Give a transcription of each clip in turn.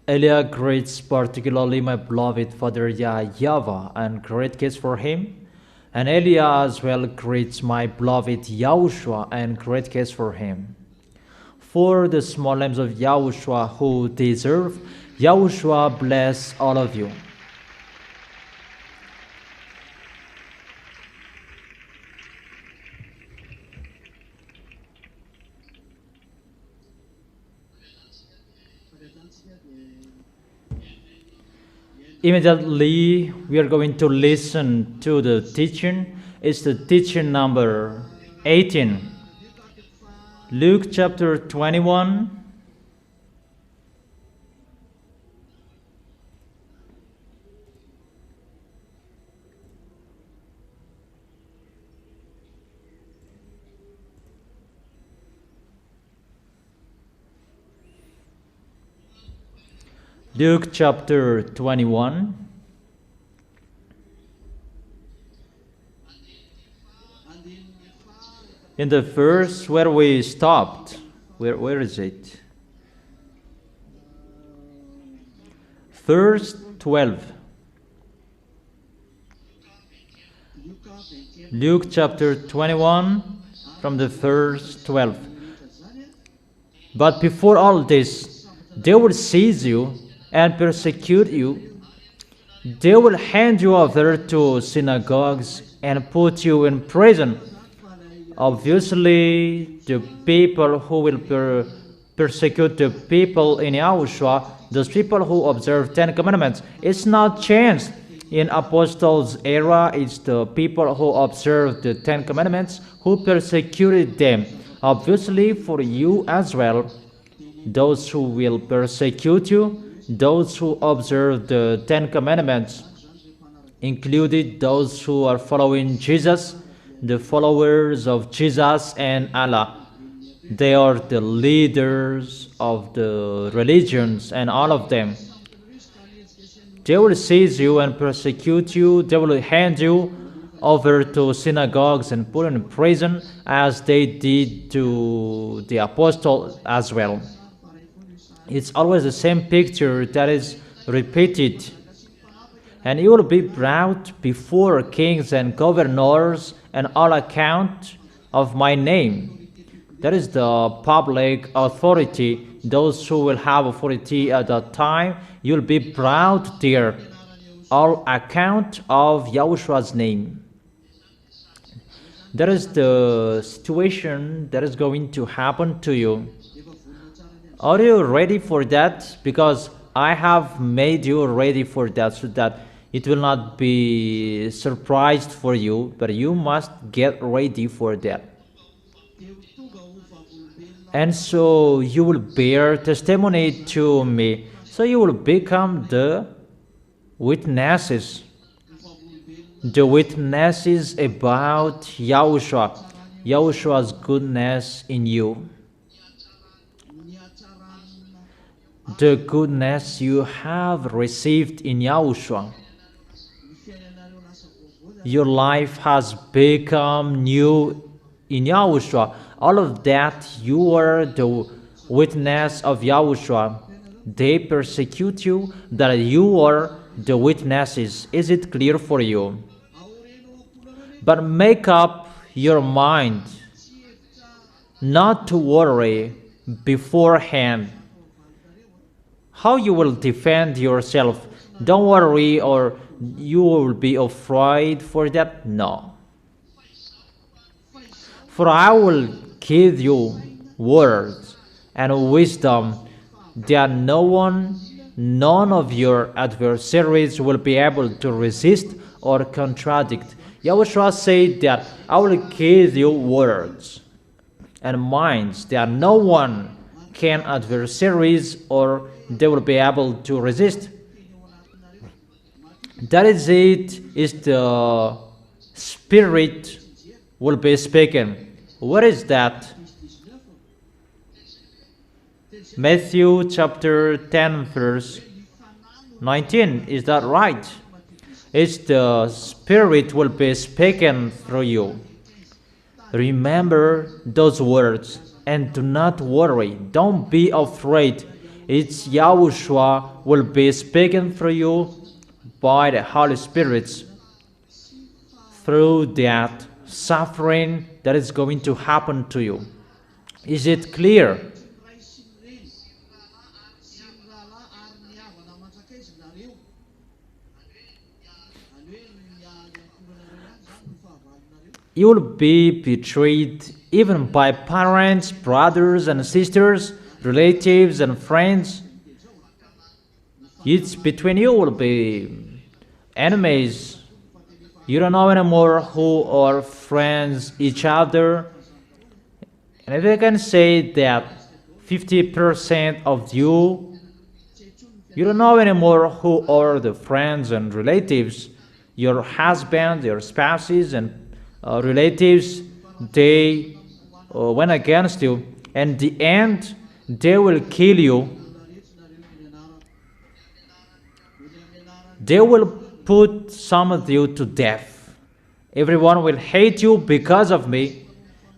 Elia greets particularly my beloved father YAHVAH and great kiss for him. And Elia as well greets my beloved YAHOSHUA and great kiss for him. For the small names of YAHOSHUA who deserve, YAHOSHUA bless all of you. Immediately, we are going to listen to the teaching. It's the teaching number 18. Luke chapter 21. Luke chapter 21. In the verse where we stopped, where is it? Verse 12. Luke chapter 21 from the verse 12. But before all this, they will seize you and persecute you. They will hand you over to synagogues and put you in prison. Obviously, the people who will persecute the people in YAHOSHUA, those people who observe 10 commandments, it's not changed. In Apostles' era, it's the people who observe the 10 commandments who persecuted them. Obviously, for you as well, those who will persecute you, those who observe the 10 commandments, included those who are following Jesus, the followers of Jesus and Allah. They are the leaders of the religions and all of them. They will seize you and persecute you. They will hand you over to synagogues and put in prison as they did to the apostles as well. It's always the same picture that is repeated. And you will be brought before kings and governors and all account of my name. That is the public authority. Those who will have authority at that time, you'll be brought there, all account of YAHOSHUA's name. That is the situation that is going to happen to you. Are you ready for that? Because I have made you ready for that, so that it will not be surprised for you, but you must get ready for that. And so you will bear testimony to me. So you will become the witnesses. The witnesses about YAHOSHUA, YAHOSHUA's goodness in you. The goodness you have received in YAHOSHUA. Your life has become new in YAHOSHUA. All of that, you are the witness of YAHOSHUA. They persecute you, that you are the witnesses. Is it clear for you? But make up your mind not to worry beforehand how you will defend yourself. Don't worry, or you will be afraid for that. No. For I will give you words and wisdom that none of your adversaries will be able to resist or contradict. YAHOSHUA said that I will give you words and minds that no one can adversaries or they will be able to resist. That is it, is the Spirit will be speaking. What is that? Matthew chapter 10 verse 19. Is that right? It's the Spirit will be speaking through you. Remember those words and do not worry. Don't be afraid. It's Yahushua will be speaking through you by the Holy Spirit through that suffering that is going to happen to you. Is it clear? You will be betrayed even by parents, brothers and sisters, relatives and friends. It's between you will be enemies. You don't know anymore who are friends each other. And if I can say that 50% of you don't know anymore who are the friends and relatives. Your husband, your spouses and relatives, they went against you. And in the end, they will kill you. They will put some of you to death. Everyone will hate you because of me.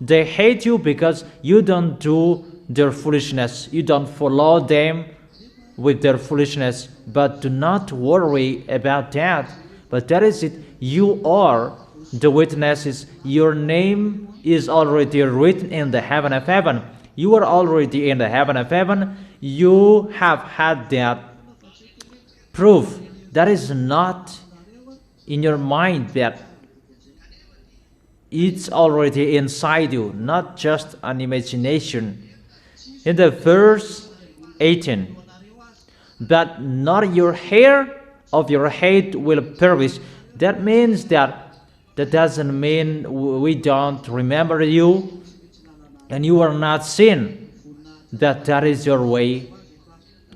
They hate you because you don't do their foolishness. You don't follow them with their foolishness. But do not worry about that. But that is it. You are the witnesses. Your name is already written in the heaven of heaven. You are already in the heaven of heaven. You have had that proof. That is not in your mind, that it's already inside you, not just an imagination. In the verse 18, but not your hair of your head will perish. That means that doesn't mean we don't remember you and you are not sin. That is your way.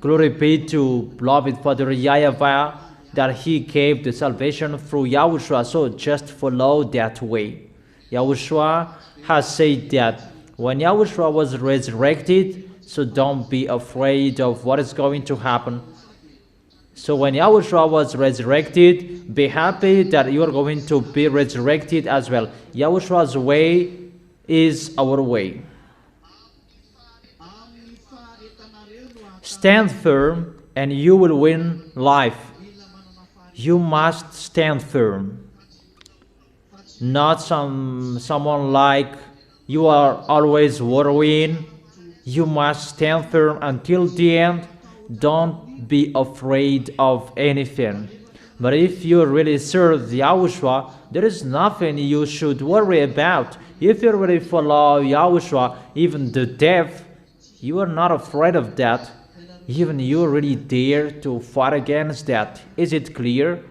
Glory be to beloved Father YAHVAH, that He gave the salvation through Yahushua. So just follow that way. Yahushua has said that when Yahushua was resurrected, so don't be afraid of what is going to happen. So when Yahushua was resurrected, be happy that you are going to be resurrected as well. Yahushua's way is our way. Stand firm and you will win life. You must stand firm. Not someone like you are always worrying. You must stand firm until the end. Don't be afraid of anything. But if you really serve Yahushua, there is nothing you should worry about. If you really follow Yahushua, even the death, you are not afraid of that. Even you really dare to fight against that. Is it clear?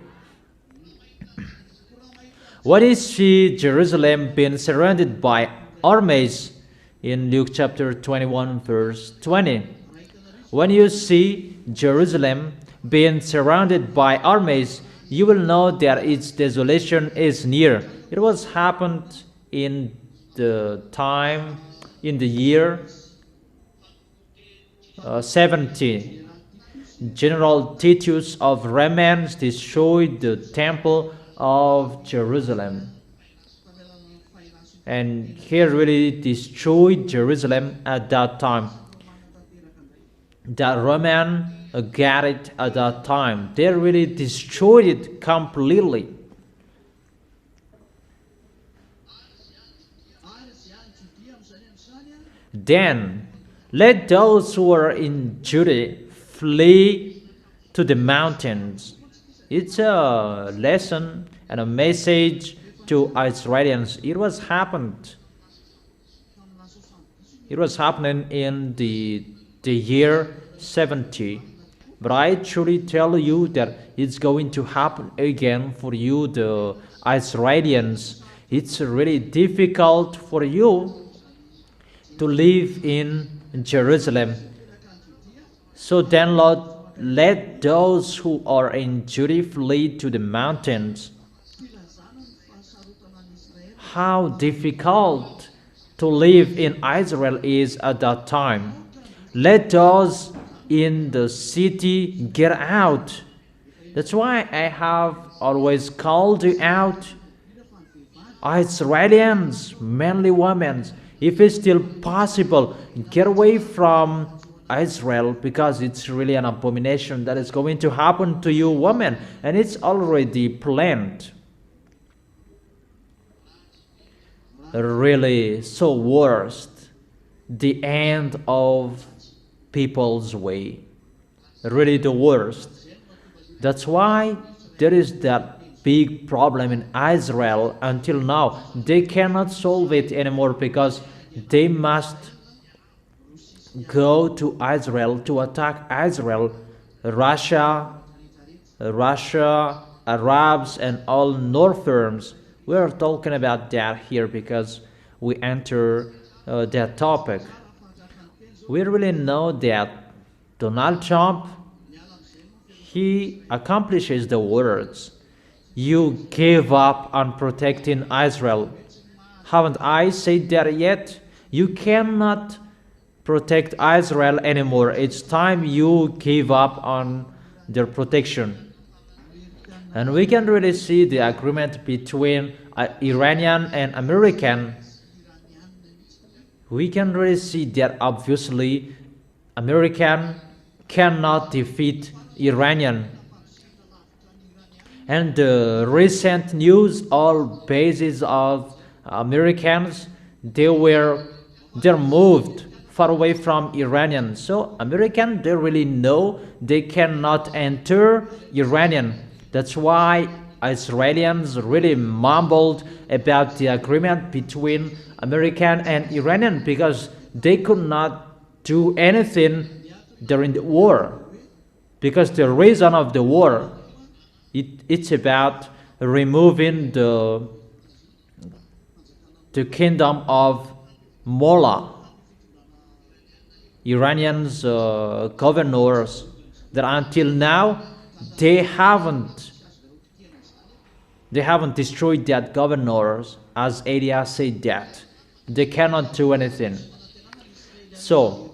What is she, Jerusalem, being surrounded by armies? In Luke chapter 21, verse 20. When you see Jerusalem being surrounded by armies, you will know that its desolation is near. It was happened in the year 70. General Titus of Romans destroyed the temple of Jerusalem. And he really destroyed Jerusalem at that time. The Roman got it at that time. They really destroyed it completely. Then let those who are in Judah flee to the mountains. It's a lesson and a message to Israelites. It was happening in the year 70. But I truly tell you that it's going to happen again for you, the Israelites. It's really difficult for you to live in Jerusalem. So then, Lord, let those who are in Judah flee to the mountains. How difficult to live in Israel is at that time. Let those in the city get out. That's why I have always called you out, Israelians, manly women. If it's still possible, get away from Israel because it's really an abomination that is going to happen to you, woman, and it's already planned. Really, so worst, the end of people's way. Really the worst. That's why there is that big problem in Israel until now. They cannot solve it anymore because they must go to Israel to attack Israel. Russia, Arabs, and all Northerns. We're talking about that here because we enter that topic. We really know that Donald Trump, he accomplishes the words, "You gave up on protecting Israel." Haven't I said that yet? You cannot protect Israel anymore. It's time you give up on their protection. And we can really see the agreement between Iranian and American. We can really see that obviously American cannot defeat Iranian. And the recent news, all bases of Americans, they're moved far away from Iranian. So American, they really know they cannot enter Iranian. That's why Israelis really mumbled about the agreement between American and Iranian because they could not do anything during the war. Because the reason of the war, it's about removing the kingdom of Mullah. Iranians governors that until now they haven't destroyed that governors, as Elias said that they cannot do anything. So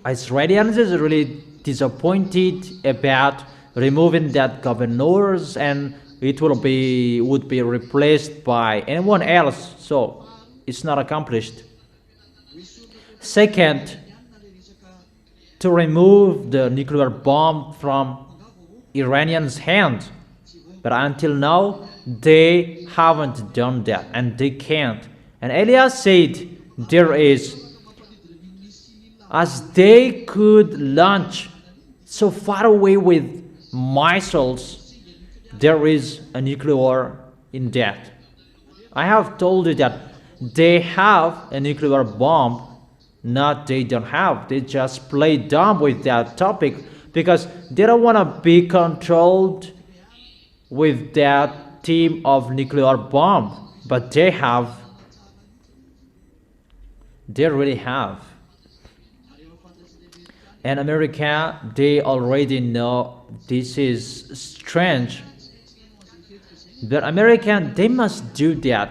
Israelis is really disappointed about removing that governors, and it would be replaced by anyone else. So it's not accomplished. Second, to remove the nuclear bomb from Iranians' hand. But until now, they haven't done that, and they can't. And Elias said there is, as they could launch so far away with missiles, there is a nuclear in that. I have told you that they have a nuclear bomb. Not they don't have. They just play dumb with that topic because they don't want to be controlled with that team of nuclear bomb. But they have. They really have. And America, they already know this is strange. But American, they must do that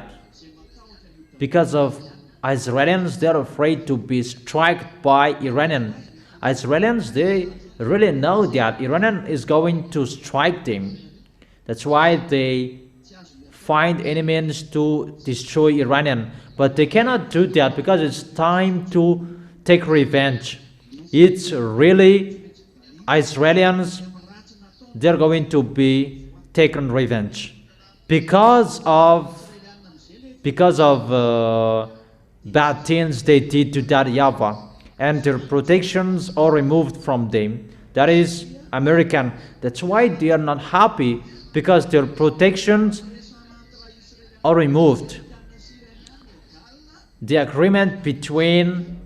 because of Israelis. They're afraid to be struck by Iranian. Israelis, they really know that Iranian is going to strike them. That's why they find enemies to destroy Iranian. But they cannot do that because it's time to take revenge. It's really Israelis, they're going to be taken revenge because of bad things they did to that YAHVAH, and their protections are removed from them. That is American. That's why they are not happy, because their protections are removed. The agreement between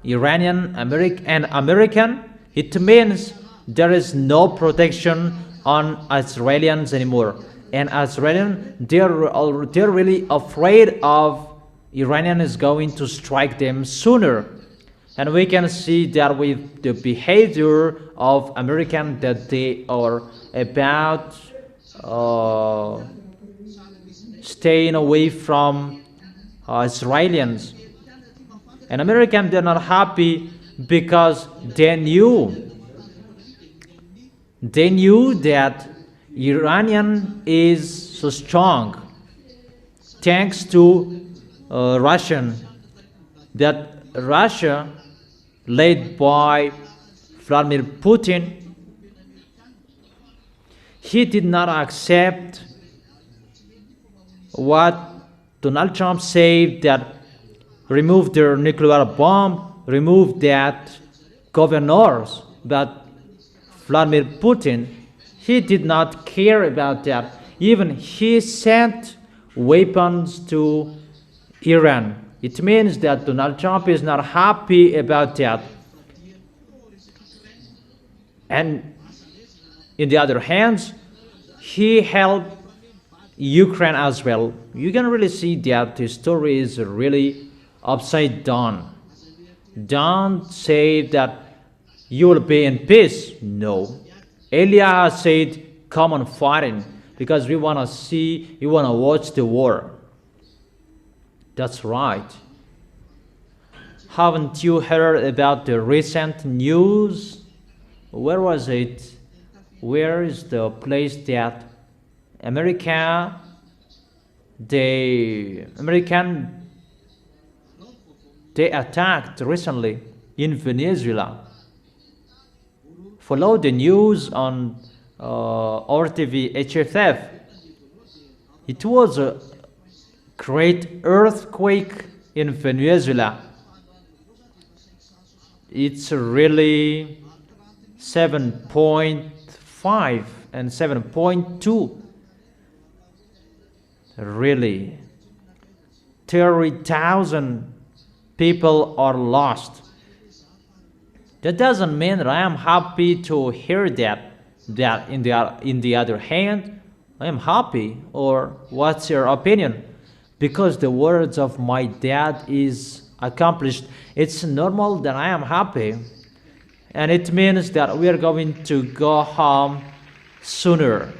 Iranian and American, it means there is no protection on Israelis anymore. And Israelis, they're really afraid of Iranian is going to strike them sooner. And we can see that with the behavior of American, that they are about staying away from Israelis. And American, they're not happy because they knew that Iranian is so strong thanks to Russian, that Russia led by Vladimir Putin, he did not accept what Donald Trump said, that remove their nuclear bomb, remove that governors. But Vladimir Putin, he did not care about that. Even he sent weapons to Iran. It means that Donald Trump is not happy about that. And in the other hand, he helped Ukraine as well. You can really see that the story is really upside down. Don't say that you will be in peace. No. Elia said, come on fighting, because we want to see, we want to watch the war. That's right. Haven't you heard about the recent news? Where was it? Where is the place that American they attacked recently in Venezuela? Follow the news on RTV HFF. It was a great earthquake in Venezuela. It's really 7.5 and 7.2. Really, 30,000 people are lost. That doesn't mean that I am happy to hear that. That in the other hand, I am happy. Or what's your opinion? Because the words of my dad is accomplished, it's normal that I am happy. And it means that we are going to go home sooner.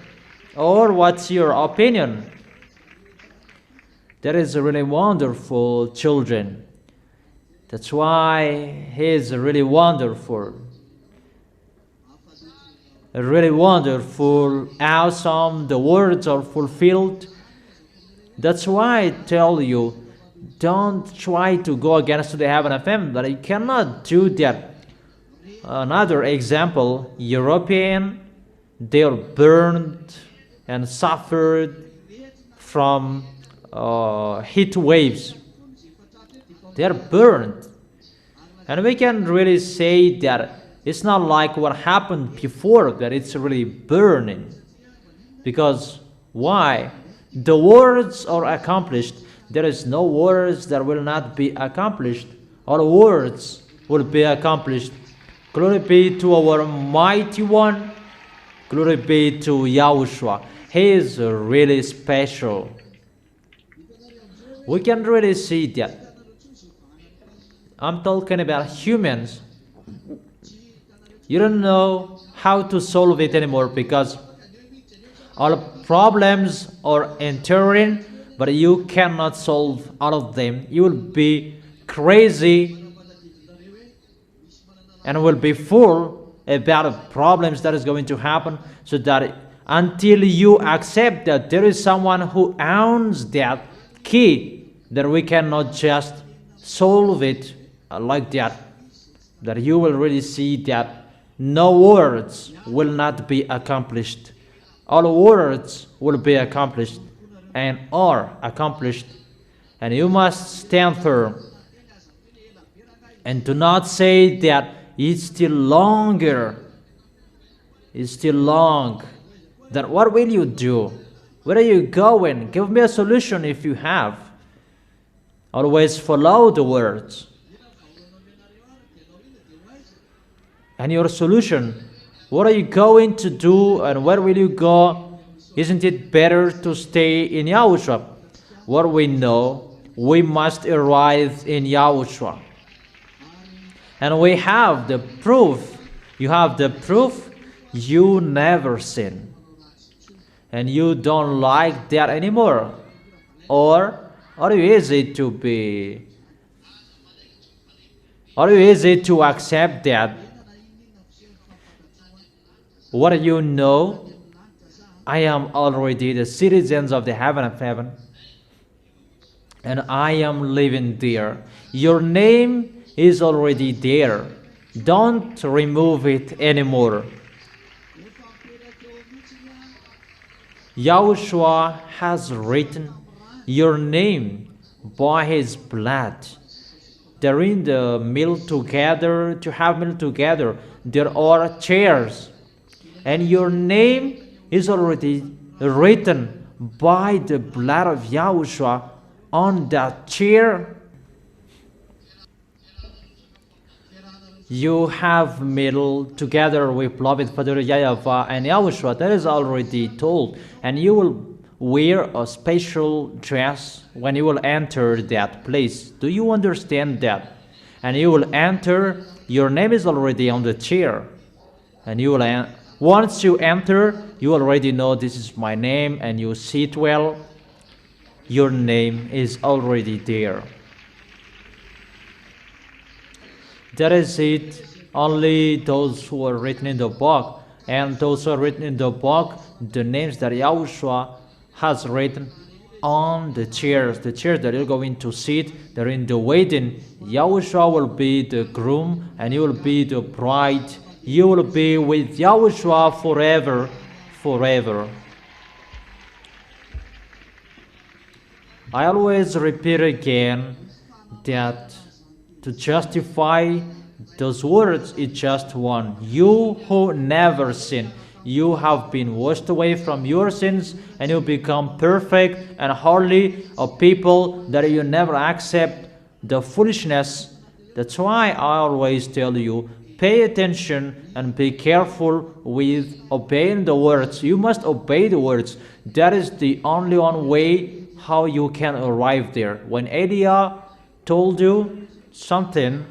Or what's your opinion? That is really wonderful, children. That's why he is really wonderful. Really wonderful, awesome. The words are fulfilled. That's why I tell you, don't try to go against the Heaven FM, but you cannot do that. Another example, European, they are burned and suffered from heat waves. They are burned. And we can really say that it's not like what happened before, that it's really burning. Because why? The words are accomplished. There is no words that will not be accomplished. All words will be accomplished. Glory be to our mighty one. Glory be to Yahushua. He is really special. We can really see that. I'm talking about humans. You don't know how to solve it anymore because all problems are entering, but you cannot solve all of them. You will be crazy and will be full about the problems that is going to happen, so that until you accept that there is someone who owns that key, that we cannot just solve it like that, that you will really see that no words will not be accomplished. All words will be accomplished and are accomplished. And you must stand firm and do not say that it's still longer. It's still long. Then what will you do? Where are you going? Give me a solution if you have. Always follow the words. And your solution, what are you going to do and where will you go? Isn't it better to stay in Yahushua? What we know, we must arrive in Yahushua. And we have the proof. You have the proof you never sin. And you don't like that anymore. Or is it to be? Or is it to accept that? What you know, I am already the citizens of the heaven of heaven, and I am living there. Your name is already there. Don't remove it anymore. Yahushua has written your name by his blood. During the meal together, to have meal together, there are chairs, and your name is already written by the blood of Yahushua on that chair. You have meal together with beloved Father YAHVAH and YAHOSHUAH. That is already told, and you will wear a special dress when you will enter that place. Do you understand that? And you will enter, your name is already on the chair, and you will once you enter, you already know this is my name, and you sit well. Your name is already there. That is it. Only those who are written in the book, and those who are written in the book, the names that Yahushua has written on the chairs that you're going to sit, they're in the wedding. Yahushua will be the groom, and you will be the bride. You will be with Yahushua forever, forever. I always repeat again that to justify those words is just one. You who never sin, you have been washed away from your sins, and you become perfect and holy, a people that you never accept the foolishness. That's why I always tell you, pay attention and be careful with obeying the words. You must obey the words. That is the only one way how you can arrive there. When Elia told you something,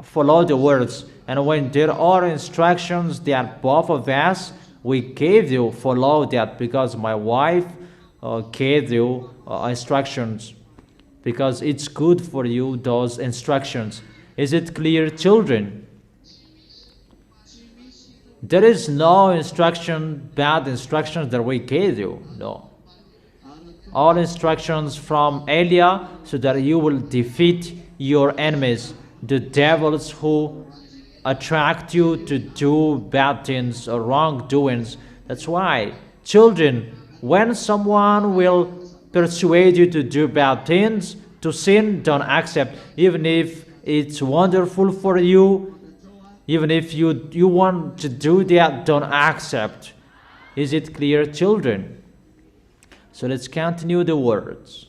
follow the words. And when there are instructions that both of us, we gave you, follow that, because my wife gave you instructions, because it's good for you, those instructions. Is it clear, children? There is no instruction, bad instructions that we gave you. No. All instructions from Elia, so that you will defeat your enemies, the devils who attract you to do bad things or wrongdoings. That's why, children, when someone will persuade you to do bad things, to sin, don't accept. Even if it's wonderful for you, even if you want to do that, don't accept. Is it clear, children? So let's continue the words.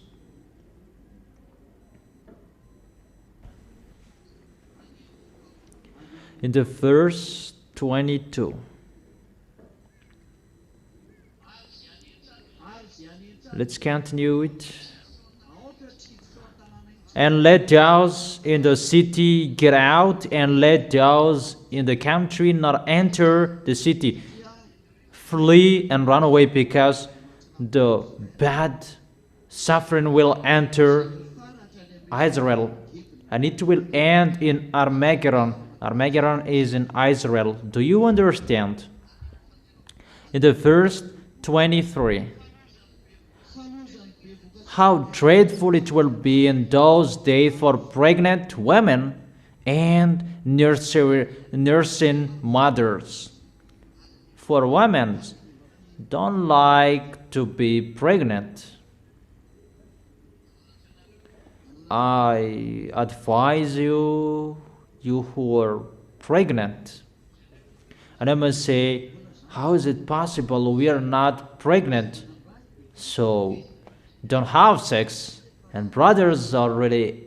In the verse 22. Let's continue it. And let those in the city get out, and let those in the country not enter the city. Flee and run away, because the bad suffering will enter Israel, and it will end in Armageddon. Armageddon is in Israel. Do you understand? In the verse 23. How dreadful it will be in those days for pregnant women and nursing mothers. For women, don't like to be pregnant. I advise you who are pregnant. And I must say, how is it possible we are not pregnant? So don't have sex. And brothers are really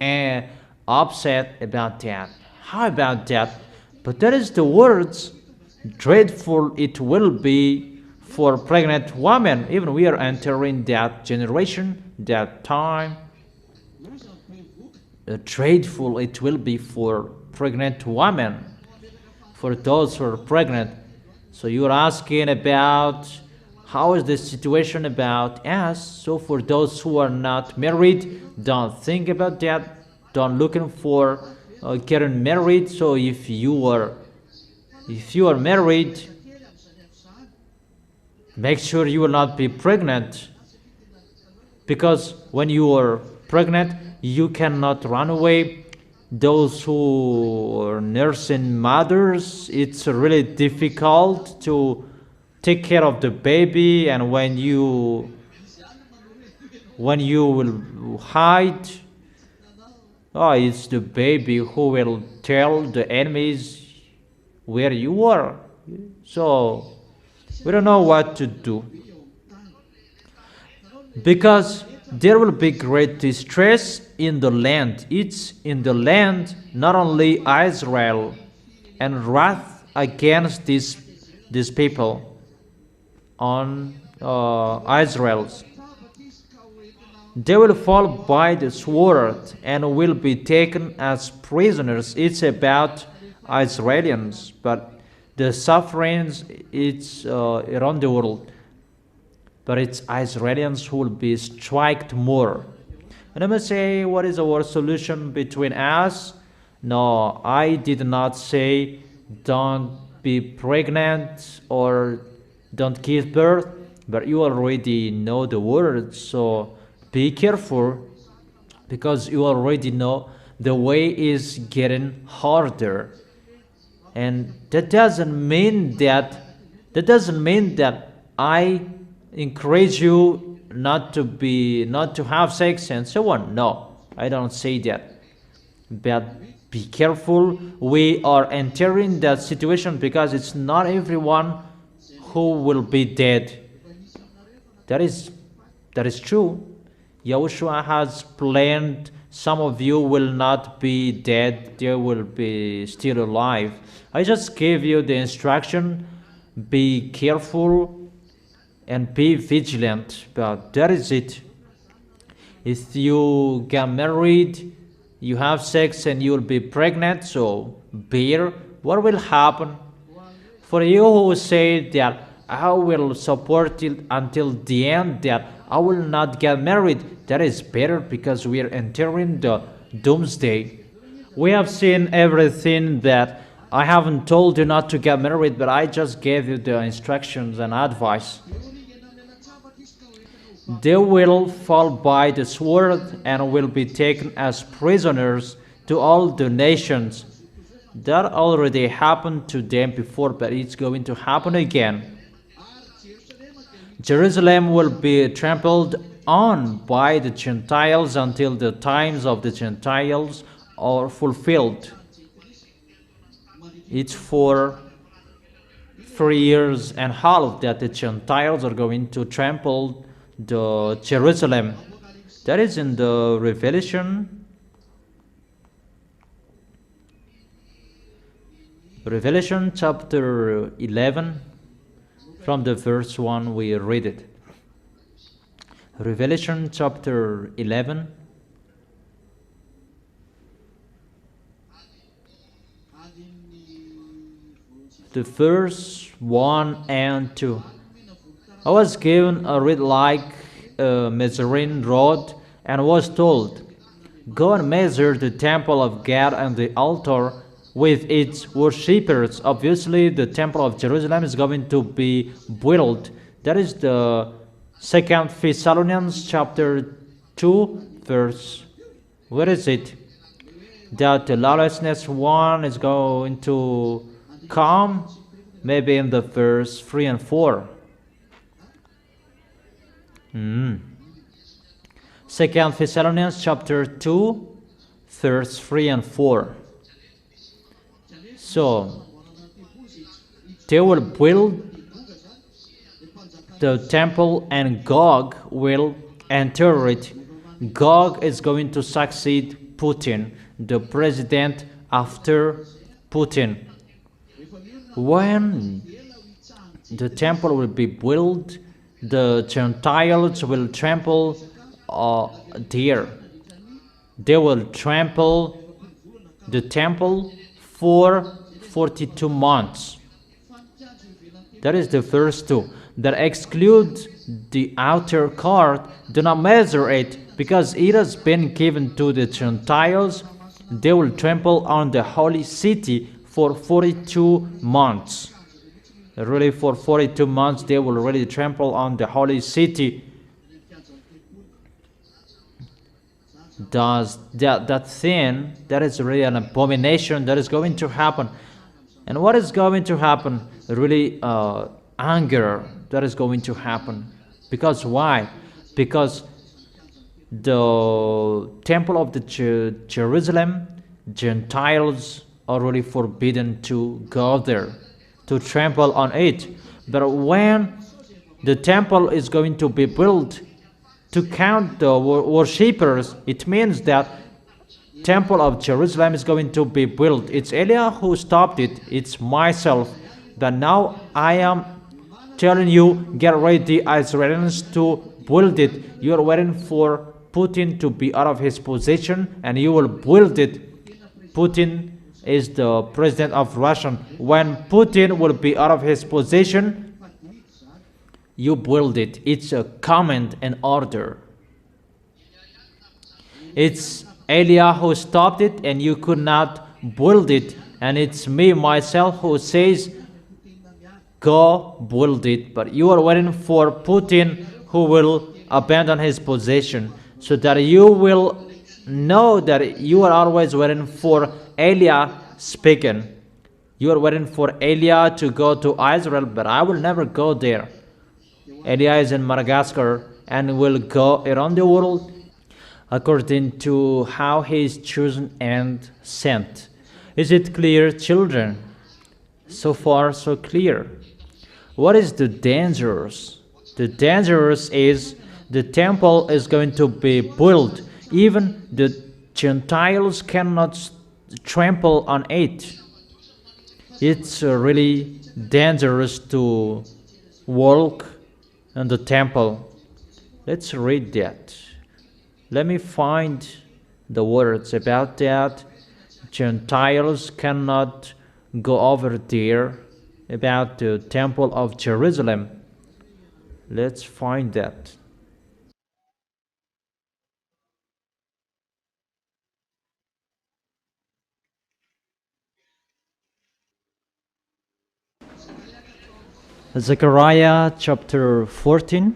upset about that. How about that? But that is the words. Dreadful it will be for pregnant women. Even we are entering that generation, that time. Dreadful it will be for pregnant women, for those who are pregnant. So you're asking about how is the situation about us. So for those who are not married, don't think about that. Don't looking for getting married. So if you are married, make sure you will not be pregnant, because when you are pregnant, you cannot run away. those who are nursing mothers, it's really difficult to take care of the baby, and when you will hide, oh, it's the baby who will tell the enemies where you are. So we don't know what to do, because there will be great distress in the land. It's in the land, not only Israel, and wrath against these people on Israel's. They will fall by the sword and will be taken as prisoners. It's about Israelis, but the sufferings it's around the world. But it's Israelis who will be struck more. And I must say, what is our solution between us? No, I did not say don't be pregnant or don't give birth, but you already know the words, so be careful, because you already know the way is getting harder. And that doesn't mean that I encourage you not to have sex and so on. No, I don't say that. But be careful. We are entering that situation because it's not everyone who will be dead. That is true. Yahushua has planned some of you will not be dead, they will be still alive. I just gave you the instruction, be careful and be vigilant, but that is it. If you get married, you have sex and you will be pregnant, so bear what will happen. For you who say that I will support it until the end, that I will not get married, that is better, because we are entering the doomsday. We have seen everything that I haven't told you not to get married, but I just gave you the instructions and advice. They will fall by the sword and will be taken as prisoners to all the nations. That already happened to them before, but it's going to happen again. Jerusalem will be trampled on by the Gentiles until the times of the Gentiles are fulfilled. It's for 3 years and a half that the Gentiles are going to trample the Jerusalem. That is in the Revelation. Revelation chapter 11. From the verse 1 we read it. Revelation chapter 11. The verse 1 and 2. I was given a reed like a measuring rod and was told, go and measure the temple of God and the altar with its worshippers. Obviously, the temple of Jerusalem is going to be built. That is the 2 Thessalonians chapter 2 verse. Where is it? That the lawlessness one is going to come, maybe in the verse 3 and 4. 2 Thessalonians chapter 2 verse 3 and 4. So, they will build the temple and Gog will enter it. Gog is going to succeed Putin, the president after Putin. When the temple will be built, the Gentiles will trample there. They will trample the temple for 42 months. That is the first two. That excludes the outer court. Do not measure it, because it has been given to the Gentiles. They will trample on the holy city for 42 months. Really, for 42 months, they will really trample on the holy city. does that sin, that is really an abomination that is going to happen. And what is going to happen? Really anger that is going to happen. Because why? Because the temple of the Jerusalem, Gentiles are really forbidden to go there, to trample on it. But when the temple is going to be built to count the worshippers, it means that temple of Jerusalem is going to be built. It's Eliah who stopped it. It's myself. But now I am telling you, get ready, Israelis, to build it. You are waiting for Putin to be out of his position, and you will build it. Putin is the president of Russia. When Putin will be out of his position, you build it. It's a command and order. It's Eliah who stopped it, and you could not build it. And it's me, myself, who says, go build it. But you are waiting for Putin, who will abandon his position, so that you will know that you are always waiting for Eliah speaking. You are waiting for Eliah to go to Israel, but I will never go there. Eliah is in Madagascar and will go around the world according to how he is chosen and sent. Is it clear, children? So far, so clear. What is the dangerous? The dangerous is the temple is going to be built. Even the Gentiles cannot trample on it. It's really dangerous to walk in the temple. Let's read that. Let me find the words about that. Gentiles cannot go over there, about the temple of Jerusalem. Let's find that. Zechariah chapter 14,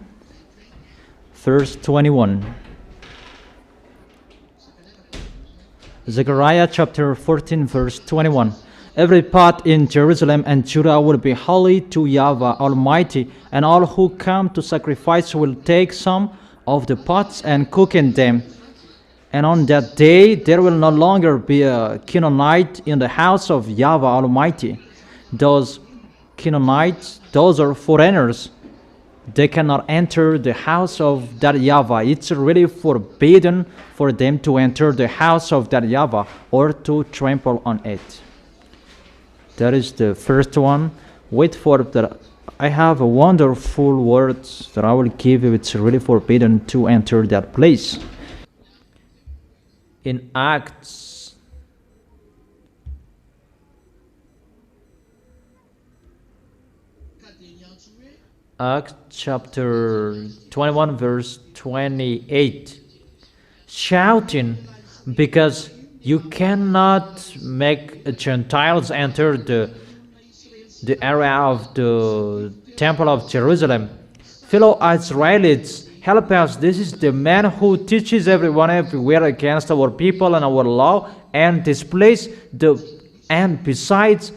verse 21. Zechariah chapter 14, verse 21. Every pot in Jerusalem and Judah will be holy to YAHVAH Almighty, and all who come to sacrifice will take some of the pots and cook in them. And on that day there will no longer be a Chinonite in the house of YAHVAH Almighty. Those Chinonites, those are foreigners. They cannot enter the house of that YAHVAH. It's really forbidden for them to enter the house of that YAHVAH or to trample on it. That is the first one. Wait for that. I have a wonderful words that I will give you. It's really forbidden to enter that place. In Acts chapter 21, verse 28, shouting, because you cannot make Gentiles enter the area of the temple of Jerusalem. Fellow Israelites, help us. This is the man who teaches everyone everywhere against our people and our law, and displays and besides,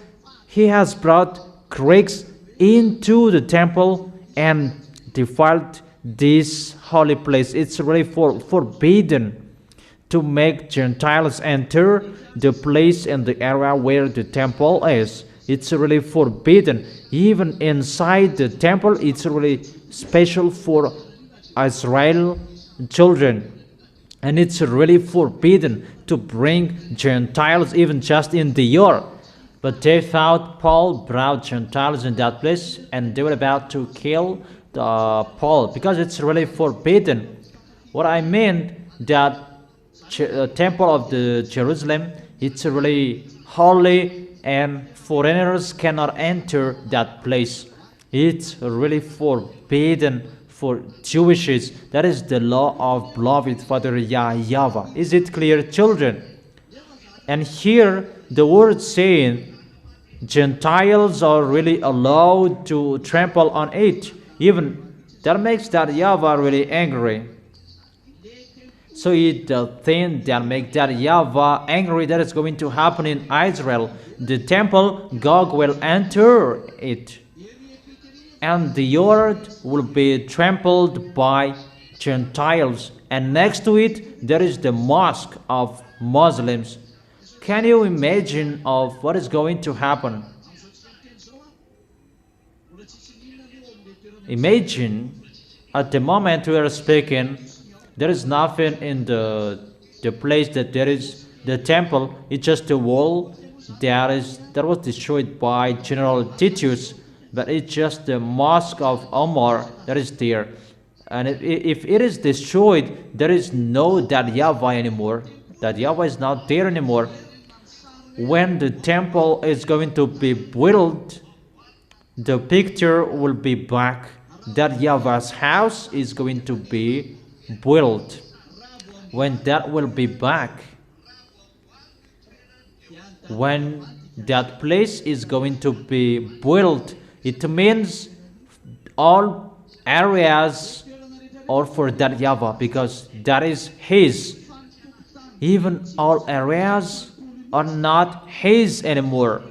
he has brought Greeks into the temple and defiled this holy place. It's really forbidden to make Gentiles enter the place in the area where the temple is. It's really forbidden. Even inside the temple, it's really special for Israel children. And it's really forbidden to bring Gentiles even just in the year. But they thought Paul brought Gentiles in that place, and they were about to kill Paul, because it's really forbidden. What I mean, that temple of the Jerusalem, it's really holy, and foreigners cannot enter that place. It's really forbidden for Jewishes. That is the law of beloved Father YAHVAH. Is it clear, children? And here the word saying Gentiles are really allowed to trample on it. Even that makes that YAHVAH really angry. So it's the thing that make that YAHVAH angry that is going to happen in Israel. The temple, God will enter it, and the earth will be trampled by Gentiles. And next to it, there is the mosque of Muslims. Can you imagine of what is going to happen? Imagine at the moment we are speaking, there is nothing in the place that there is the temple. It's just a wall that was destroyed by General Titus, but it's just the mosque of Omar that is there. And if it is destroyed, there is no that YAHVAH anymore. That YAHVAH is not there anymore. When the temple is going to be built, the picture will be back. That YAHVAH's house is going to be built. When that will be back, when that place is going to be built, it means all areas are for that YAHVAH, because that is his. Even all areas are not his anymore,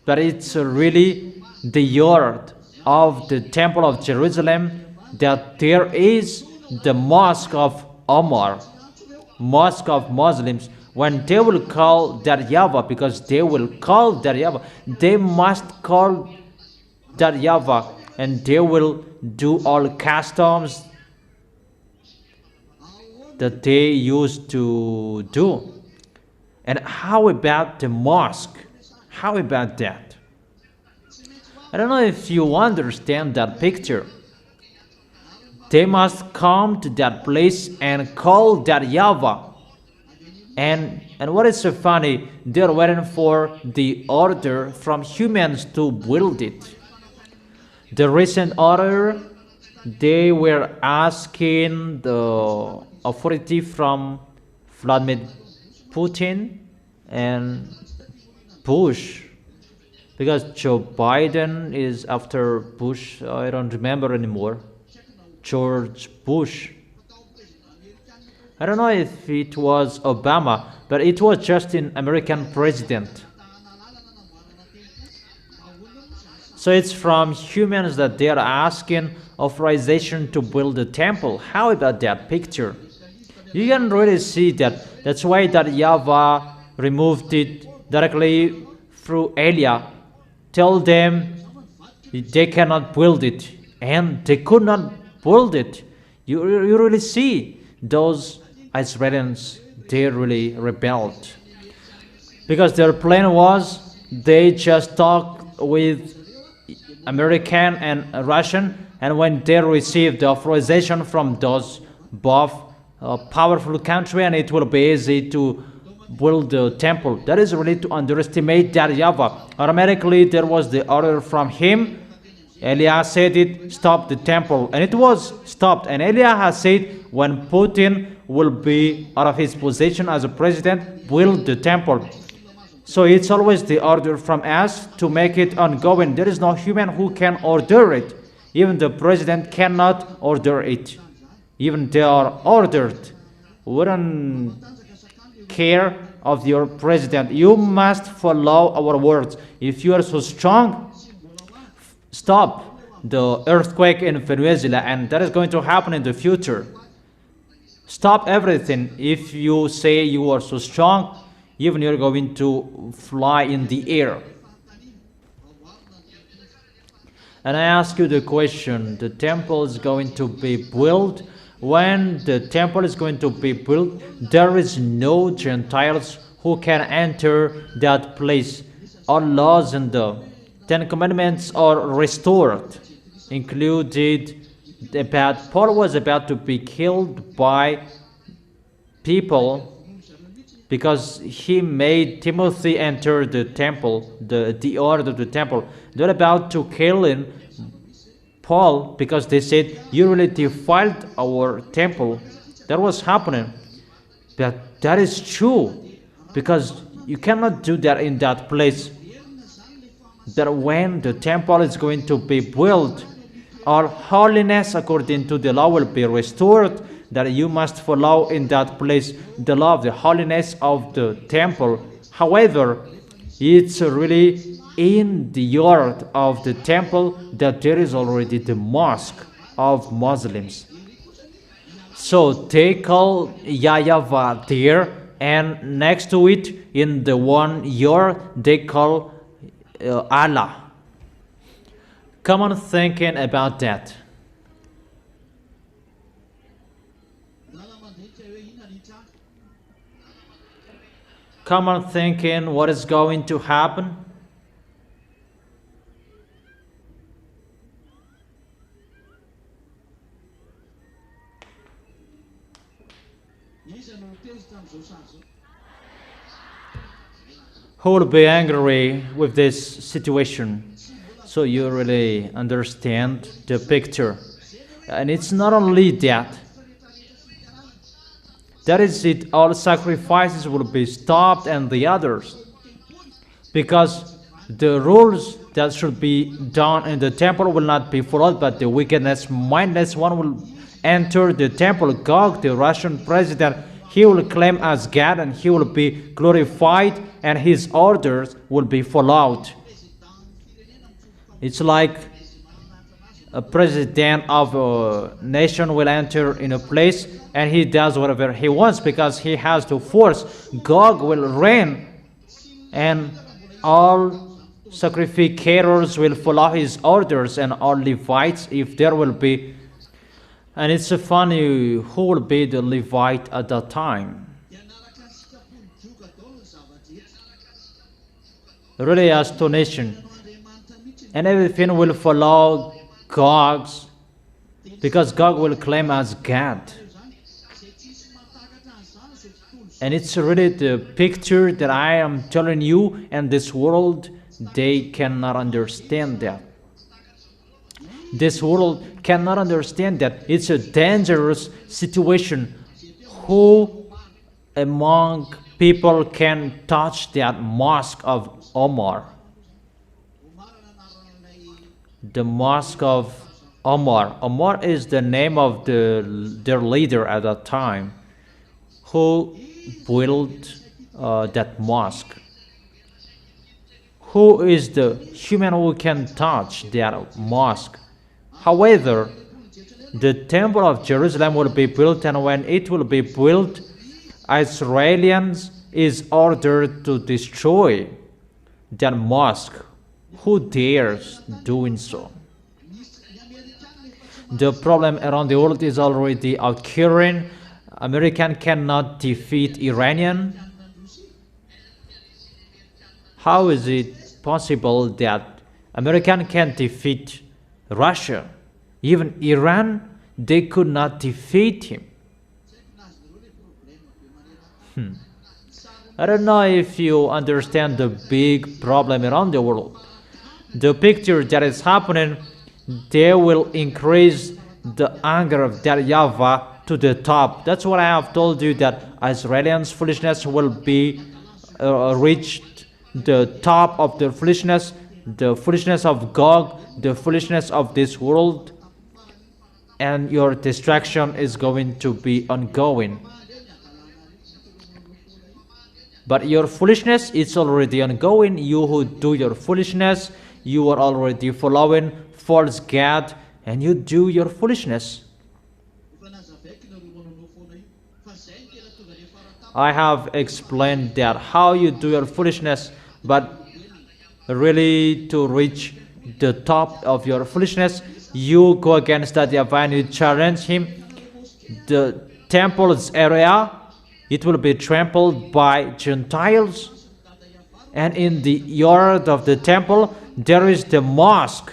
but it's really the earth of the temple of Jerusalem, that there is the mosque of Omar, mosque of Muslims. When they will call that YAHVAH, because they will call that YAHVAH, they must call that YAHVAH, and they will do all customs that they used to do. And how about the mosque? How about that? I don't know if you understand that picture. They must come to that place and call that YAHVAH. And what is so funny, they're waiting for the order from humans to build it. The recent order, they were asking the authority from Vladimir Putin and Bush, because Joe Biden is after Bush. I don't remember anymore. George Bush. I don't know if it was Obama, but it was just an American president. So it's from humans that they are asking authorization to build a temple. How about that picture? You can really see that. That's why that YAHVAH removed it directly through Elia. Tell them they cannot build it, and they could not build it. You really see those Israelis, they really rebelled, because their plan was they just talked with American and Russian, and when they received the authorization from those both powerful country, and it will be easy to build the temple. That is really to underestimate that YAHVAH. Automatically there was the order from him. Elia said it, stop the temple, and it was stopped. And Elia has said when Putin will be out of his position as a president, build the temple. So it's always the order from us to make it ongoing. There is no human who can order it. Even the president cannot order it. Even they are ordered. Wouldn't care of your president. You must follow our words. If you are so strong, stop the earthquake in Venezuela, and that is going to happen in the future. Stop everything. If you say you are so strong, even you're going to fly in the air. And I ask you the question, the temple is going to be built. When the temple is going to be built, there is no Gentiles who can enter that place. All laws and the Ten Commandments are restored, included about Paul was about to be killed by people because he made Timothy enter the temple, the order of the temple. They're about to kill him, Paul, because they said, you really defiled our temple. That was happening. But that is true, because you cannot do that in that place. That when the temple is going to be built, our holiness according to the law will be restored. that you must follow in that place the law of the holiness of the temple. However, it's really in the yard of the temple that there is already the mosque of Muslims. So they call YAHVAH there, and next to it in the one yard they call Allah. Come on thinking about that. Come on thinking what is going to happen. Who will be angry with this situation? So you really understand the picture. And it's not only that. That is it, all sacrifices will be stopped and the others. Because the rules that should be done in the temple will not be followed, but the wickedness, mindless one will enter the temple. Gog, the Russian president, he will claim as God and he will be glorified and his orders will be followed. It's like a president of a nation will enter in a place and he does whatever he wants because he has to force. Gog will reign and all sacrificators will follow his orders and all Levites, if there will be. And it's funny who will be the Levite at that time. Really astonishing. And everything will follow Gog's, because Gog will claim as God. And it's really the picture that I am telling you, and this world, they cannot understand that. This world cannot understand that. It's a dangerous situation. Who among people can touch that mosque of Omar? The mosque of Omar. Omar is the name of their leader at that time, who built that mosque. Who is the human who can touch that mosque? However, the temple of Jerusalem will be built, and when it will be built, Israelians is ordered to destroy that mosque. Who dares doing so? The problem around the world is already occurring. American cannot defeat Iranian. How is it possible that American can defeat Russia? Even Iran, they could not defeat him. I don't know if you understand the big problem around the world. The picture that is happening, they will increase the anger of that YAHVAH to the top. That's what I have told you, that Israelians' foolishness will be reached the top of the foolishness of Gog, the foolishness of this world, and your distraction is going to be ongoing. But your foolishness is already ongoing. You who do your foolishness, you are already following false God, and you do your foolishness. I have explained that how you do your foolishness, but really to reach the top of your foolishness, you go against that YAHVAH and you challenge him. The temple's area, it will be trampled by Gentiles, and in the yard of the temple there is the mosque.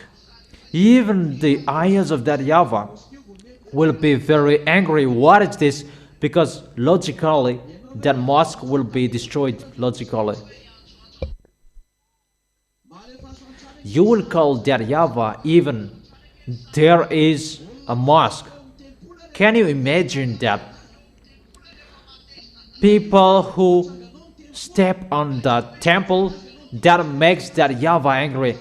Even the eyes of that YAHVAH will be very angry. What is this? Because logically that mosque will be destroyed. Logically, you will call that YAHVAH even there is a mosque. Can you imagine that? People who step on the temple, that makes that YAHVAH angry.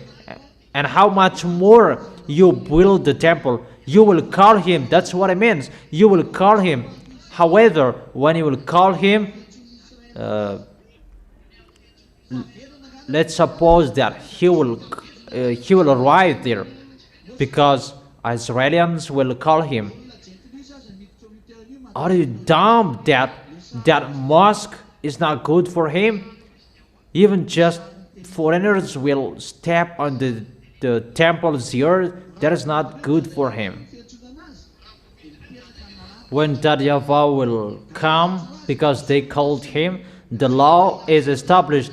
And how much more you build the temple, You will call him. That's what it means. You will call him. However, when you will call him, let's suppose that he will arrive there, because Israelis will call him. Are you dumb that mosque is not good for him? Even just foreigners will step on the temple's earth. That is not good for him. When that YAHVAH will come, because they called him, the law is established.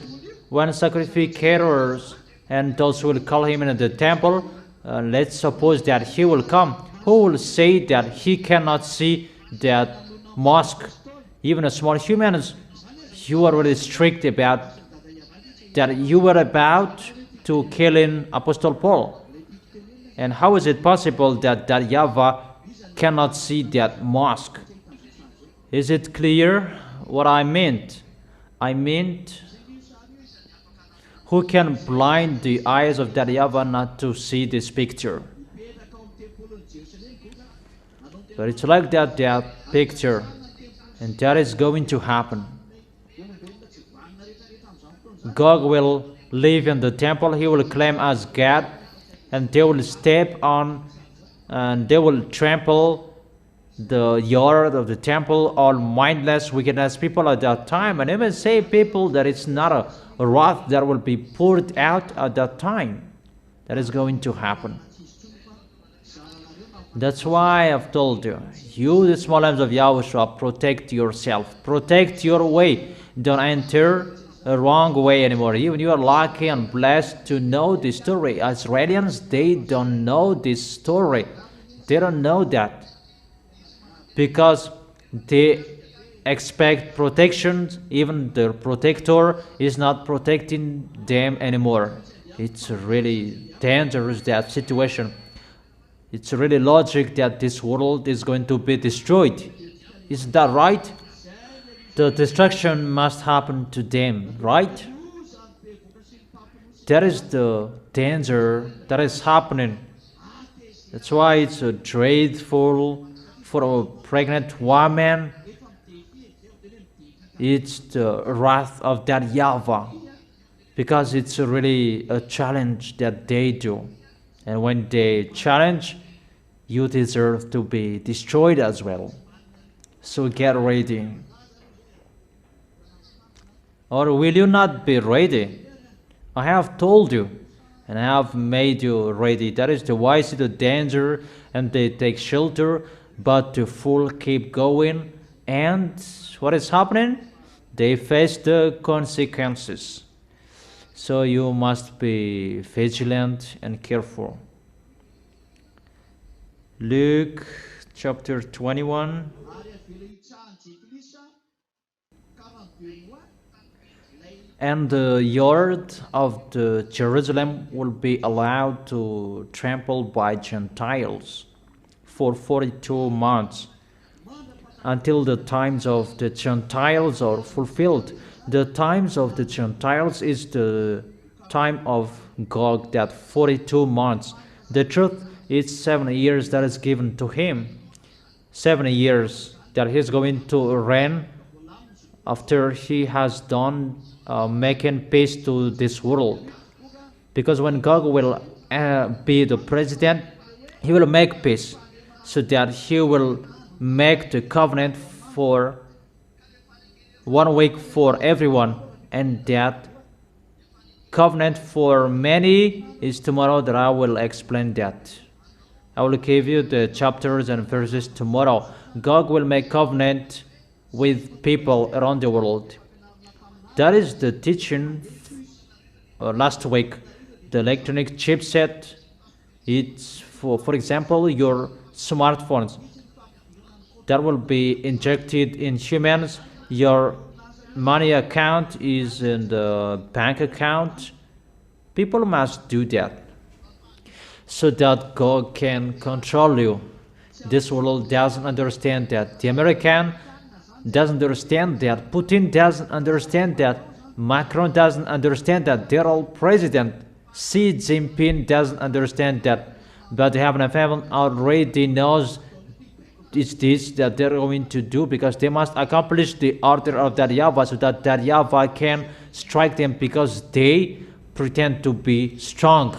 When sacrificators and those who will call him in the temple, let's suppose that he will come. Who will say that he cannot see that mosque? Even a small humans, you are really strict about that. You were about to kill in Apostle Paul. And how is it possible that YAHVAH cannot see that mosque? Is it clear what I meant? I meant, who can blind the eyes of that YAHVAH not to see this picture? But it's like that picture, and that is going to happen. God will live in the temple. He will claim as God, and they will step on and they will trample the yard of the temple, all mindless, wickedness people at that time. And even say people that it's not a wrath that will be poured out at that time. That is going to happen. That's why I've told you, the small lambs of Yahushua, protect yourself. Protect your way. Don't enter a wrong way anymore. Even you are lucky and blessed to know this story. Israelis, they don't know this story. They don't know that, because they expect protection. Even the protector is not protecting them anymore. It's really dangerous, that situation. It's really logic that this world is going to be destroyed. Is that right? The destruction must happen to them, right? That is the danger that is happening. That's why it's dreadful for a pregnant woman. It's the wrath of that YAHVAH, because it's really a challenge that they do. And when they challenge, you deserve to be destroyed as well. So get ready. Or will you not be ready? I have told you, and I have made you ready. That is the wise see the danger, and they take shelter, but the fool keep going. And what is happening? They face the consequences. So you must be vigilant and careful. Luke chapter 21. And the yard of the Jerusalem will be allowed to trample by Gentiles for 42 months, until the times of the Gentiles are fulfilled. The times of the Gentiles is the time of Gog, that 42 months. The truth is 7 years that is given to him. 7 years that he's going to reign after he has done making peace to this world. Because when God will be the president, he will make peace, so that he will make the covenant for 1 week for everyone, and that covenant for many is tomorrow, that I will explain that. I will give you the chapters and verses tomorrow. God will make covenant with people around the world. That is the teaching last week. The electronic chipset, it's for example, your smartphones that will be injected in humans. Your money account is in the bank account. People must do that, so that God can control you. This world doesn't understand that. The American doesn't understand that. Putin doesn't understand that. Macron doesn't understand that. They're all president. Xi Jinping doesn't understand that. But the heaven of heaven already knows it's this that they're going to do, because they must accomplish the order of that YAHVAH, so that YAHVAH can strike them, because they pretend to be strong.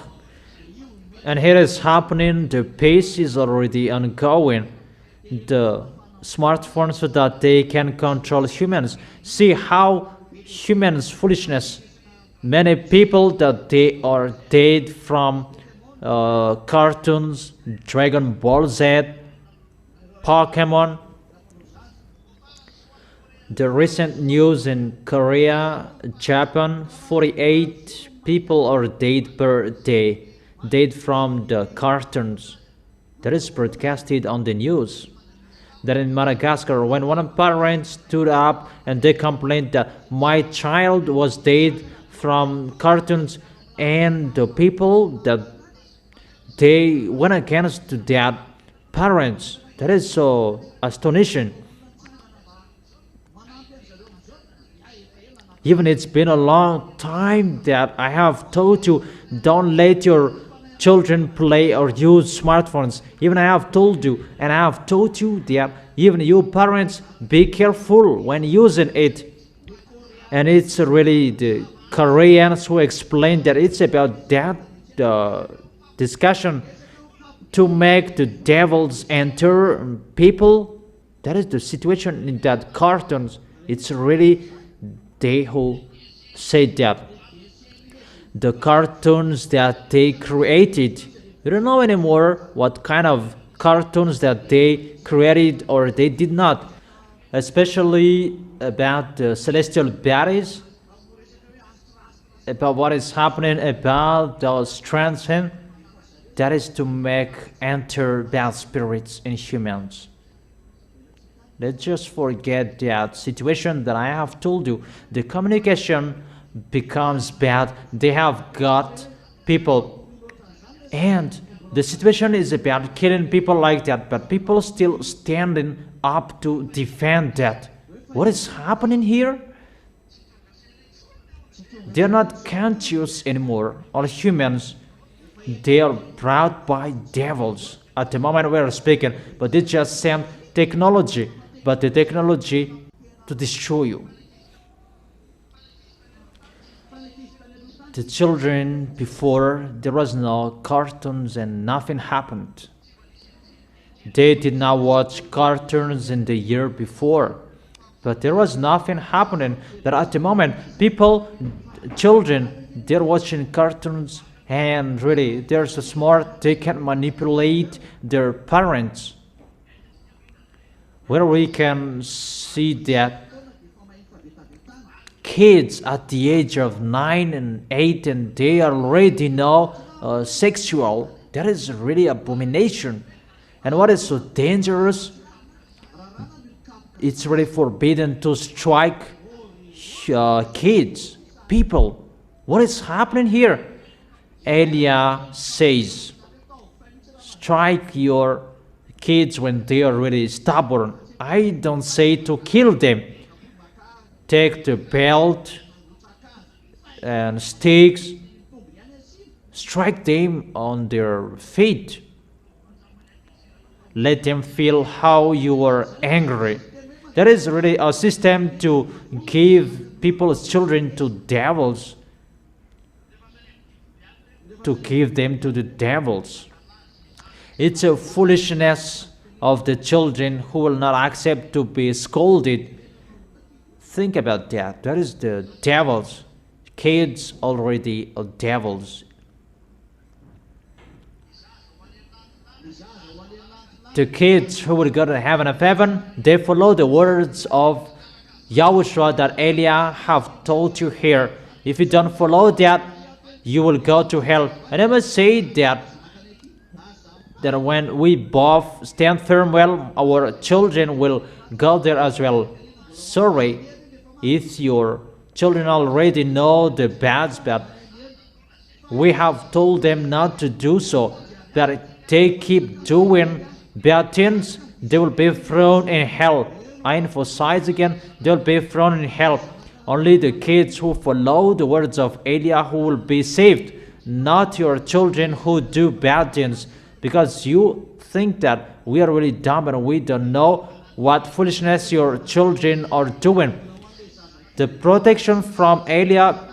And here is happening, the pace is already ongoing. The smartphones, so that they can control humans. See how humans' foolishness. Many people that they are dead from cartoons, Dragon Ball Z, Pokemon. The recent news in Korea, Japan, 48 people are dead per day, dead from the cartoons. That is broadcasted on the news. That in Madagascar, when one of the parents stood up and they complained that my child was dead from cartoons, and the people that they went against that parents. That is so astonishing. Even it's been a long time that I have told you, don't let your children play or use smartphones. Even I have told you, and I have told you that even you parents, be careful when using it. And it's really the Koreans who explain that it's about that discussion to make the devils enter people. That is the situation in that cartoons. It's really they who say that. The cartoons that they created, we don't know anymore what kind of cartoons that they created or they did not, especially about the celestial bodies, about what is happening about those transcend. That is to make enter bad spirits in humans. Let's just forget that situation that I have told you. The communication becomes bad. They have got people, and the situation is about killing people like that, but people still standing up to defend that. What is happening here? They're not conscious anymore. All humans, they are brought by devils at the moment we are speaking, but they just send technology, but the technology to destroy you. The children, before there was no cartoons and nothing happened. They did not watch cartoons in the year before, but there was nothing happening. That at the moment, people, children, they're watching cartoons, and really they're so smart they can manipulate their parents. Where we can see that kids at the age of 9 and 8 and they already know sexual. That is really abomination. And what is so dangerous, it's really forbidden to strike kids, people. What is happening here? Elia says, strike your kids when they are really stubborn. I don't say to kill them. Take the belt and sticks, strike them on their feet. Let them feel how you are angry. That is really a system to give people's children to devils, to give them to the devils. It's a foolishness of the children who will not accept to be scolded. Think about that. That is the devils. Kids already are devils. The kids who will go to heaven of heaven, they follow the words of YAHOSHUA that Elia have told you here. If you don't follow that, you will go to hell. And I must say that when we both stand firm well, our children will go there as well. Sorry if your children already know the bads, but we have told them not to do so. But they keep doing bad things, they will be thrown in hell. I emphasize again, they will be thrown in hell. Only the kids who follow the words of Elia who will be saved, not your children who do bad things. because you think that we are really dumb and we don't know what foolishness your children are doing. The protection from Eliah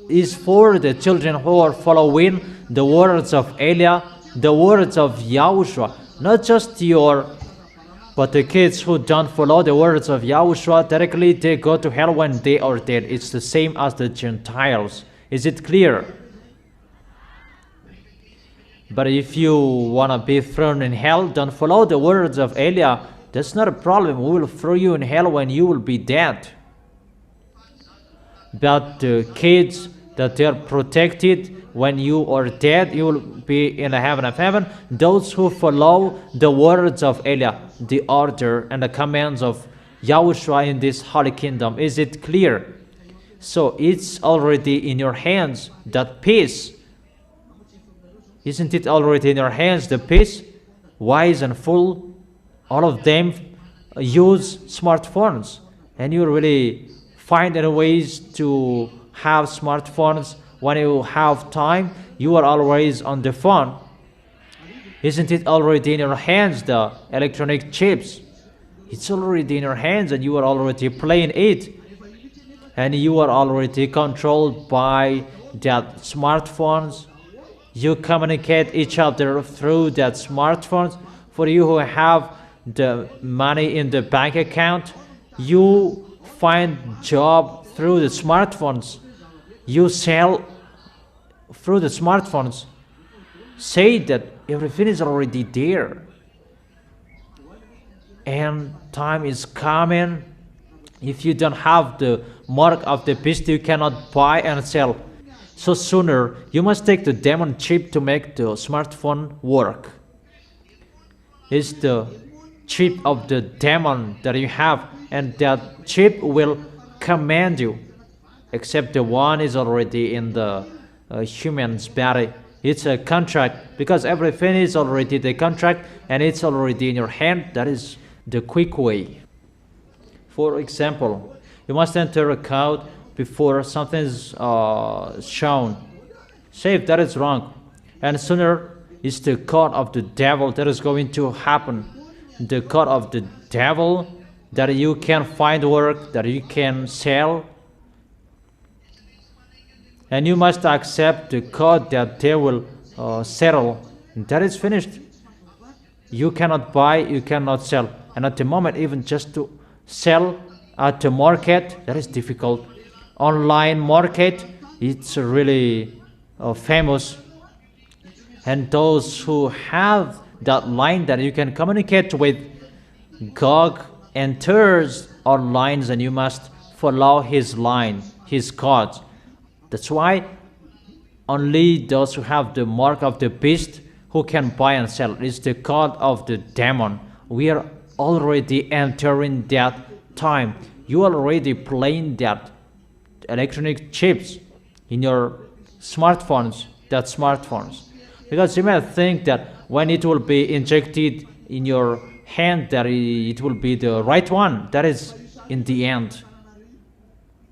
is for the children who are following the words of Eliah, the words of Yahushua, not just but the kids who don't follow the words of Yahushua, directly they go to hell when they are dead. It's the same as the Gentiles. Is it clear? But if you want to be thrown in hell, don't follow the words of Eliah. That's not a problem. We will throw you in hell when you will be dead. But the kids that they are protected, when you are dead, you will be in the heaven of heaven. Those who follow the words of Eliah, the order and the commands of Yahushua in this holy kingdom. Is it clear? So it's already in your hands, that peace. Isn't it already in your hands, the peace? Wise and fool, all of them use smartphones. And you really find any ways to have smartphones. When you have time, you are always on the phone. Isn't it already in your hands, the electronic chips? It's already in your hands and you are already playing it. And you are already controlled by that smartphones. You communicate each other through that smartphones. For you who have the money in the bank account, you find job through the smartphones. You sell through the smartphones. Say that everything is already there. And time is coming. If you don't have the mark of the beast, you cannot buy and sell. So sooner, you must take the demon chip to make the smartphone work. It's the chip of the demon that you have, and that chip will command you. Except the one is already in the human's body. It's a contract, because everything is already the contract and it's already in your hand. That is the quick way. For example, you must enter a code before something is shown. Say if that is wrong, and sooner it's the code of the devil that is going to happen. The code of the devil, that you can find work, that you can sell. And you must accept the code that they will settle. And that is finished. You cannot buy, you cannot sell. And at the moment, even just to sell at the market, that is difficult. Online market, it's really famous. And those who have that line that you can communicate with Gog enters on lines, and you must follow his line, his codes. That's why only those who have the mark of the beast who can buy and sell. It's the code of the demon. We are already entering that time. You are already playing that electronic chips in your smartphones, because you may think that when it will be injected in your hand, that it will be the right one. That is in the end.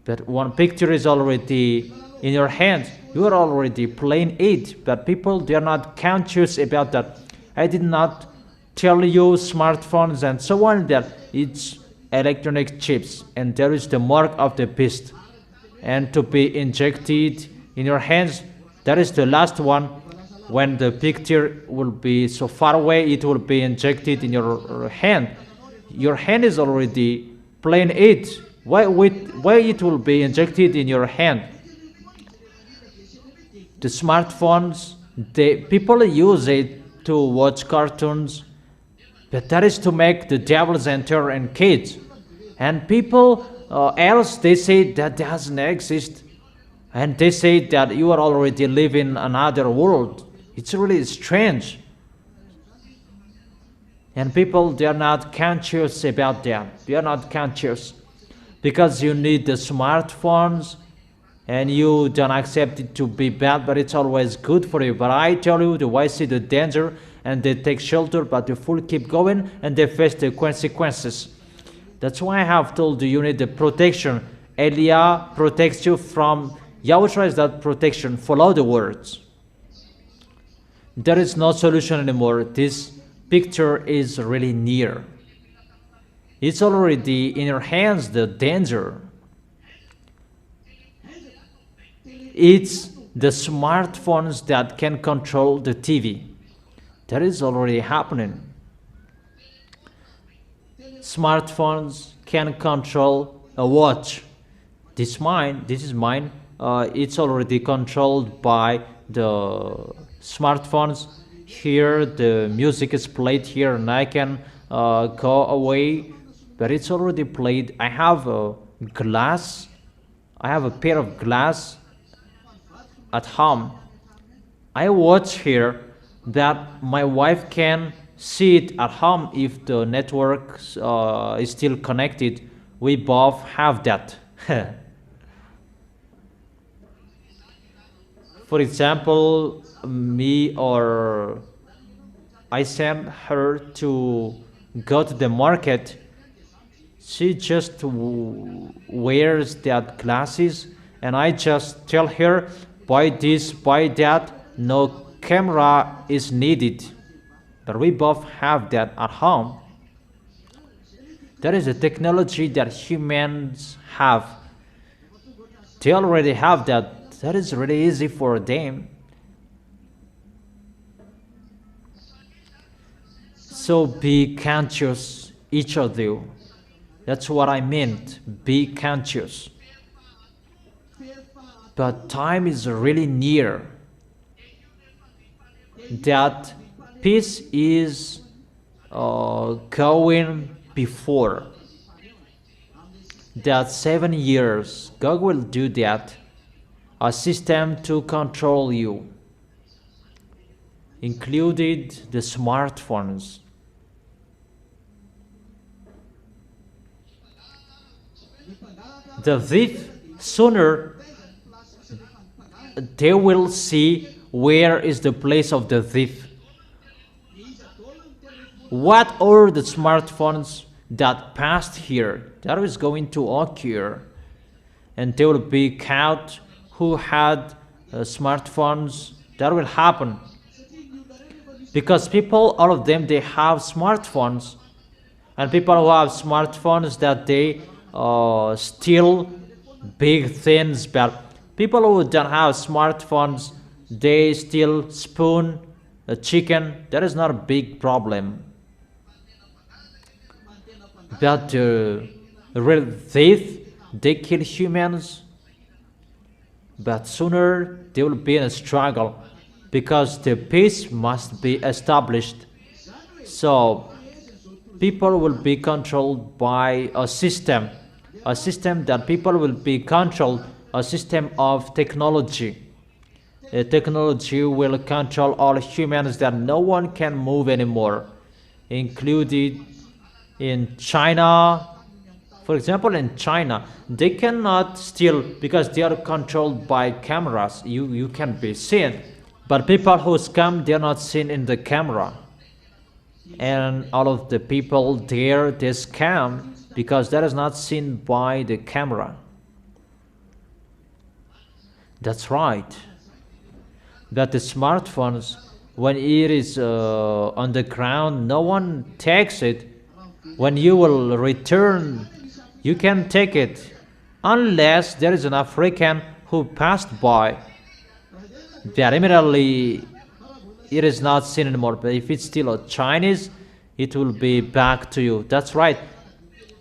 But one picture is already in your hands. You are already playing it, but people, they are not conscious about that. I did not tell you smartphones and so on, that it's electronic chips, and there is the mark of the beast, and to be injected in your hands, that is the last one. When the picture will be so far away, it will be injected in your hand. Your hand is already playing it. Why it will be injected in your hand? The smartphones, people use it to watch cartoons, but that is to make the devils enter in kids. And people else, they say that doesn't exist. And they say that you are already living another world. It's really strange. And people, they are not conscious about that. They are not conscious. Because you need the smartphones, and you don't accept it to be bad, but it's always good for you. But I tell you, the wise see the danger, and they take shelter, but the fool keep going, and they face the consequences. That's why I have told you, you need the protection. Eliah protects you from, Yahushua is that protection. Follow the words. There is no solution anymore. This picture is really near. It's already in your hands, the danger. It's the smartphones that can control the TV. That is already happening. Smartphones can control a watch. This is mine. It's already controlled by the smartphones. Here the music is played here, and I can go away, but it's already played. I have a glass. I have a pair of glass at home. I watch here that my wife can see it at home if the network is still connected. We both have that. For example, me or I send her to go to the market. She just wears that glasses, and I just tell her, buy this, buy that. No camera is needed. But we both have that at home. That is a technology that humans have. They already have that. That is really easy for them. So be conscious, each of you. That's what I meant. Be conscious. But time is really near. That peace is going before. That 7 years, God will do that. A system to control you, included the smartphones. The thief, sooner they will see where is the place of the thief. What are the smartphones that passed here? That is going to occur, and they will be caught who had smartphones. That will happen because people, all of them, they have smartphones, and people who have smartphones that they steal big things. But people who don't have smartphones, they steal spoon, a chicken. That is not a big problem. But the real thief, they kill humans. But sooner they will be in a struggle because the peace must be established. So people will be controlled by a system that people will be controlled, a system of technology. A technology will control all humans that no one can move anymore, included in China. For example, in China, they cannot steal because they are controlled by cameras. You can be seen. But people who scam, they are not seen in the camera. And all of the people there, they scam because that is not seen by the camera. That's right. But the smartphones, when it is on the ground, no one takes it. When you will return, you can take it unless there is an African who passed by. That immediately it is not seen anymore. But if it's still a Chinese, it will be back to you. That's right.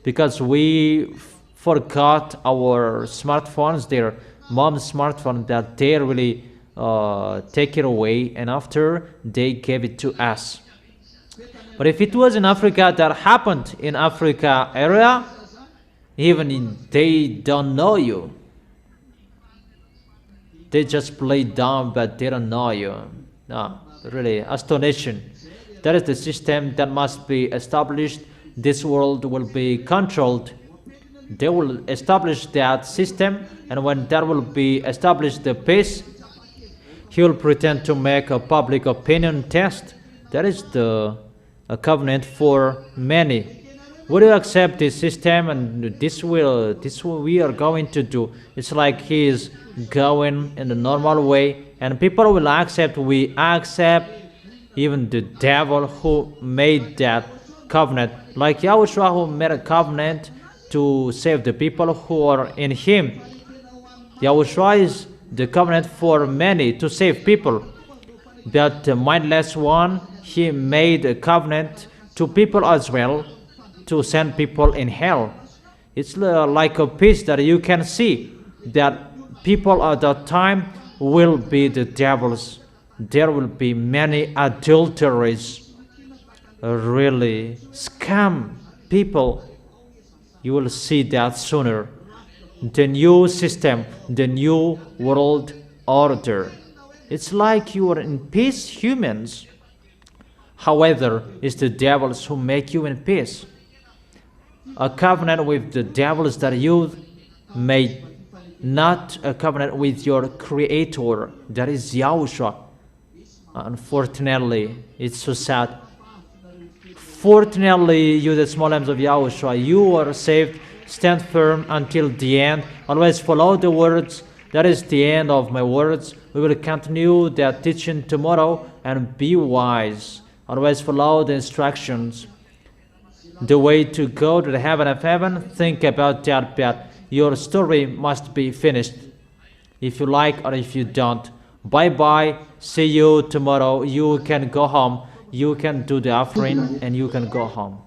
Because we forgot our smartphones, their mom's smartphone, that they really take it away, and after they gave it to us. But if it was in Africa, that happened in Africa area, they don't know you. They just play dumb, but they don't know you. No, really astonishing. That is the system that must be established. This world will be controlled. They will establish that system, and when that will be established, the peace, he will pretend to make a public opinion test. That is a covenant for many. Would you accept this system? And this we are going to do. It's like he is going in the normal way, and people will accept. We accept even the devil who made that covenant, like Yahushua who made a covenant to save the people who are in him. Yahushua is the covenant for many to save people. But the mindless one, he made a covenant to people as well to send people in hell. It's like a piece that you can see that people at that time will be the devils. There will be many adulteries, really scam people. You will see that sooner. The new system, the new world order. It's like you are in peace, humans. However, it's the devils who make you in peace. A covenant with the devils that you made, not a covenant with your creator, that is Yahushua. Unfortunately, it's so sad. Fortunately, you, the small lambs of Yahushua, you are saved. Stand firm until the end. Always follow the words. That is the end of my words. We will continue that teaching tomorrow, and be wise. Always follow the instructions. The way to go to the heaven of heaven, think about that, but your story must be finished. If you like or if you don't. Bye-bye. See you tomorrow. You can go home. You can do the offering and you can go home.